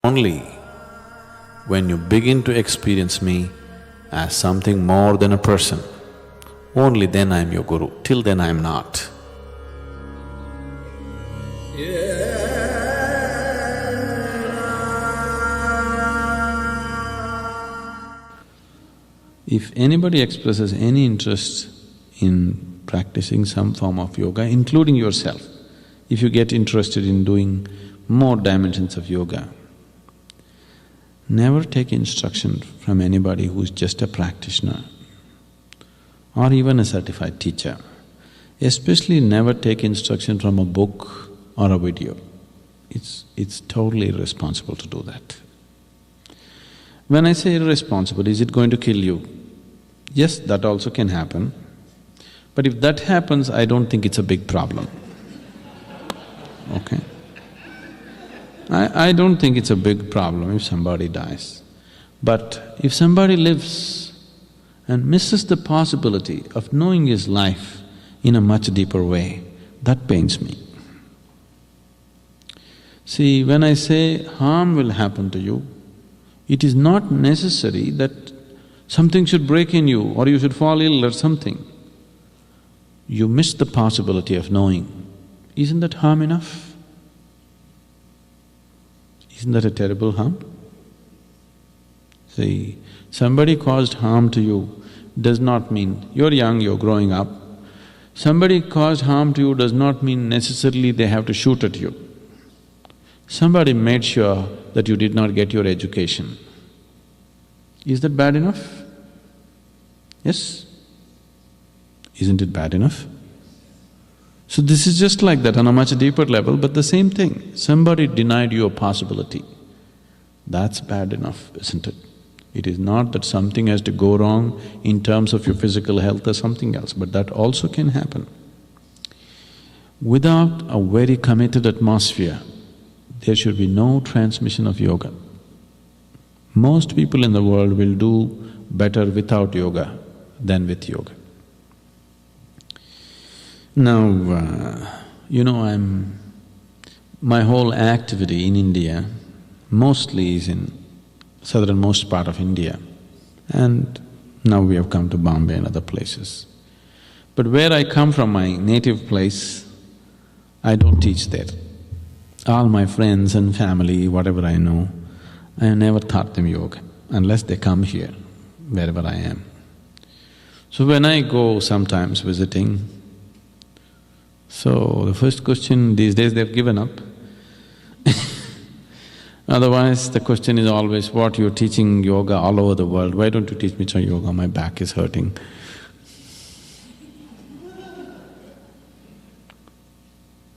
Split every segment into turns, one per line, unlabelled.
only when you begin to experience me as something more than a person, only then I am your guru. Till then I am not. If anybody expresses any interest in practicing some form of yoga, including yourself, if you get interested in doing more dimensions of yoga, never take instruction from anybody who's just a practitioner or even a certified teacher. Especially never take instruction from a book or a video. It's totally irresponsible to do that. When I say irresponsible, is it going to kill you? Yes, that also can happen. But if that happens, I don't think it's a big problem. Okay? I don't think it's a big problem if somebody dies. But if somebody lives and misses the possibility of knowing his life in a much deeper way, that pains me. See, when I say harm will happen to you, it is not necessary that something should break in you or you should fall ill or something. You miss the possibility of knowing. Isn't that harm enough? Isn't that a terrible harm? See, somebody caused harm to you does not mean… you're young, you're growing up. Somebody caused harm to you does not mean necessarily they have to shoot at you. Somebody made sure that you did not get your education. Is that bad enough? Yes? Isn't it bad enough? So this is just like that on a much deeper level, but the same thing. Somebody denied you a possibility. That's bad enough, isn't it? It is not that something has to go wrong in terms of your physical health or something else, but that also can happen. Without a very committed atmosphere, there should be no transmission of yoga. Most people in the world will do better without yoga than with yoga. Now, my whole activity in India mostly is in southernmost part of India, and now we have come to Bombay and other places. But where I come from, my native place, I don't teach there. All my friends and family, whatever I know, I have never taught them yoga unless they come here, wherever I am. So when I go sometimes visiting, so the first question these days they've given up. Otherwise, the question is always, what you're teaching yoga all over the world, why don't you teach me some yoga, my back is hurting.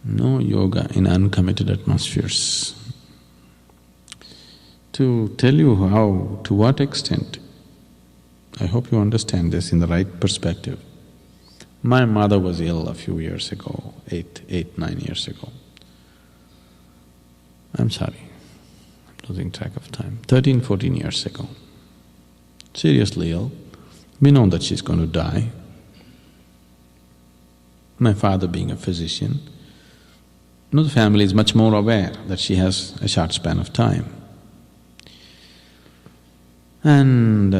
No yoga in uncommitted atmospheres. To tell you how, to what extent, I hope you understand this in the right perspective. My mother was ill a few years ago, 9 years ago. I'm sorry, I'm losing track of time, 13, 14 years ago. Seriously ill, we know that she's going to die. My father being a physician, the family is much more aware that she has a short span of time. And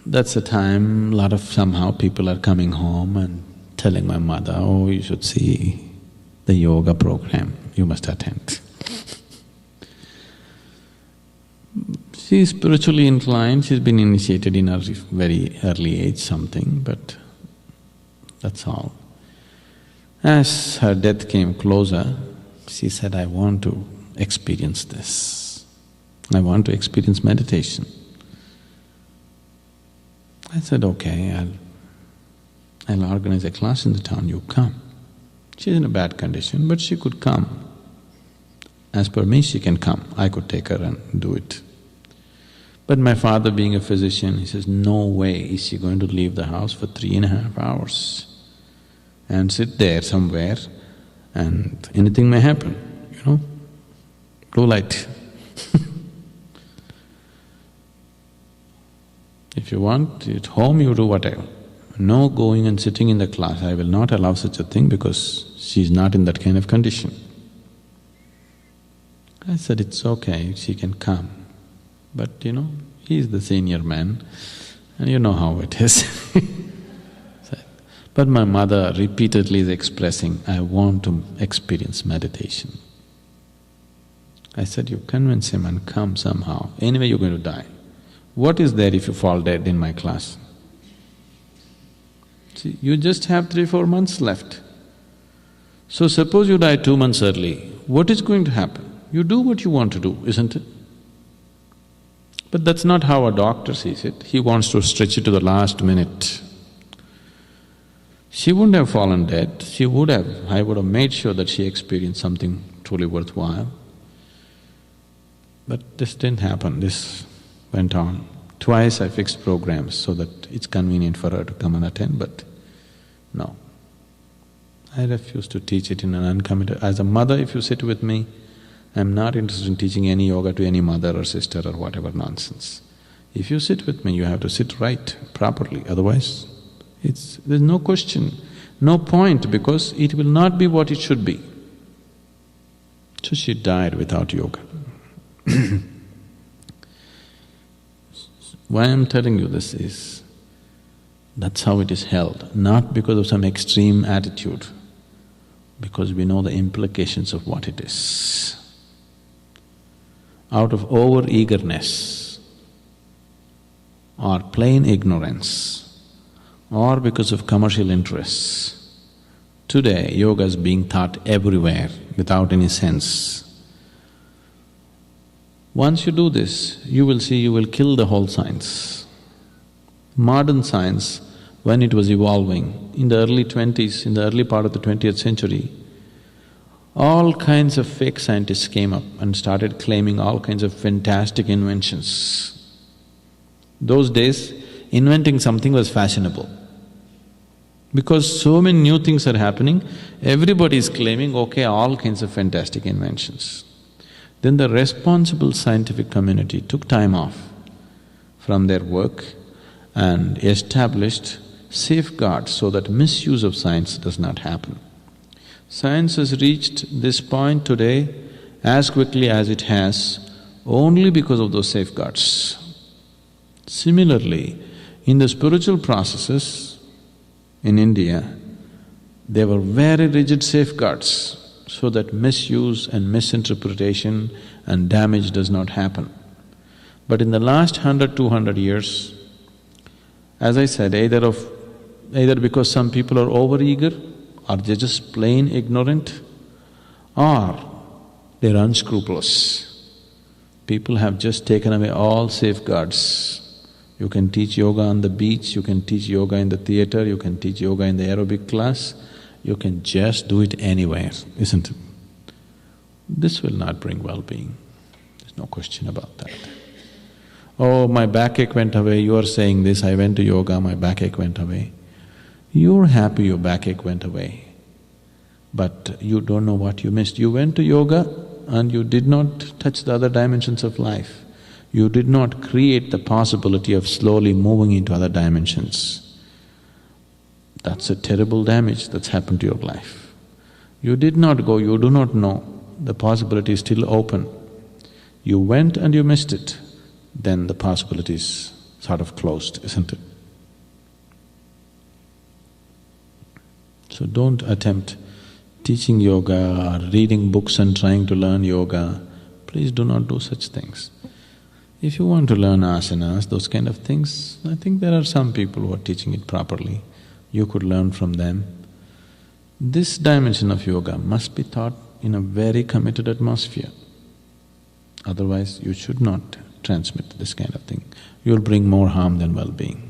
that's the time lot of somehow people are coming home and telling my mother, oh, you should see the yoga program, you must attend. She's spiritually inclined, she's been initiated in a very early age something, but that's all. As her death came closer, she said, I want to experience this. I want to experience meditation. I said, okay, I'll organize a class in the town, you come. She's in a bad condition, but she could come. As per me, she can come, I could take her and do it. But my father being a physician, he says, no way is she going to leave the house for 3.5 hours and sit there somewhere and anything may happen, blue light. If you want, at home you do whatever. No going and sitting in the class, I will not allow such a thing because she's not in that kind of condition. I said, it's okay, she can come. But he's the senior man and you know how it is. But my mother repeatedly is expressing, I want to experience meditation. I said, you convince him and come somehow, anyway you're going to die. What is there if you fall dead in my class? See, you just have 3-4 months left. So suppose you die 2 months early, what is going to happen? You do what you want to do, isn't it? But that's not how a doctor sees it. He wants to stretch it to the last minute. She wouldn't have fallen dead, I would have made sure that she experienced something truly worthwhile. But this didn't happen, this went on. Twice I fixed programs so that it's convenient for her to come and attend, but no. I refuse to teach it in an uncommitted… As a mother, if you sit with me, I'm not interested in teaching any yoga to any mother or sister or whatever nonsense. If you sit with me, you have to sit right, properly, otherwise there's no question, no point, because it will not be what it should be. So she died without yoga. Why I'm telling you this is, that's how it is held, not because of some extreme attitude, because we know the implications of what it is. Out of over-eagerness or plain ignorance or because of commercial interests, today yoga is being taught everywhere without any sense. Once you do this, you will see you will kill the whole science. Modern science, when it was evolving, in the early 20s, in the early part of the 20th century, all kinds of fake scientists came up and started claiming all kinds of fantastic inventions. Those days, inventing something was fashionable. Because so many new things are happening, everybody is claiming, okay, all kinds of fantastic inventions. Then the responsible scientific community took time off from their work and established safeguards so that misuse of science does not happen. Science has reached this point today as quickly as it has only because of those safeguards. Similarly, in the spiritual processes in India, there were very rigid safeguards so that misuse and misinterpretation and damage does not happen. But in the last 100–200 years, as I said, either because some people are over-eager or they're just plain ignorant or they're unscrupulous. People have just taken away all safeguards. You can teach yoga on the beach, you can teach yoga in the theater, you can teach yoga in the aerobic class, you can just do it anywhere, isn't it? This will not bring well-being, there's no question about that. Oh, my backache went away, you are saying this, I went to yoga, my backache went away. You're happy your backache went away, but you don't know what you missed. You went to yoga and you did not touch the other dimensions of life. You did not create the possibility of slowly moving into other dimensions. That's a terrible damage that's happened to your life. You did not go, you do not know, the possibility is still open. You went and you missed it, then the possibility is sort of closed, isn't it? So don't attempt teaching yoga or reading books and trying to learn yoga. Please do not do such things. If you want to learn asanas, those kind of things, I think there are some people who are teaching it properly. You could learn from them. This dimension of yoga must be taught in a very committed atmosphere. Otherwise, you should not transmit this kind of thing. You'll bring more harm than well-being.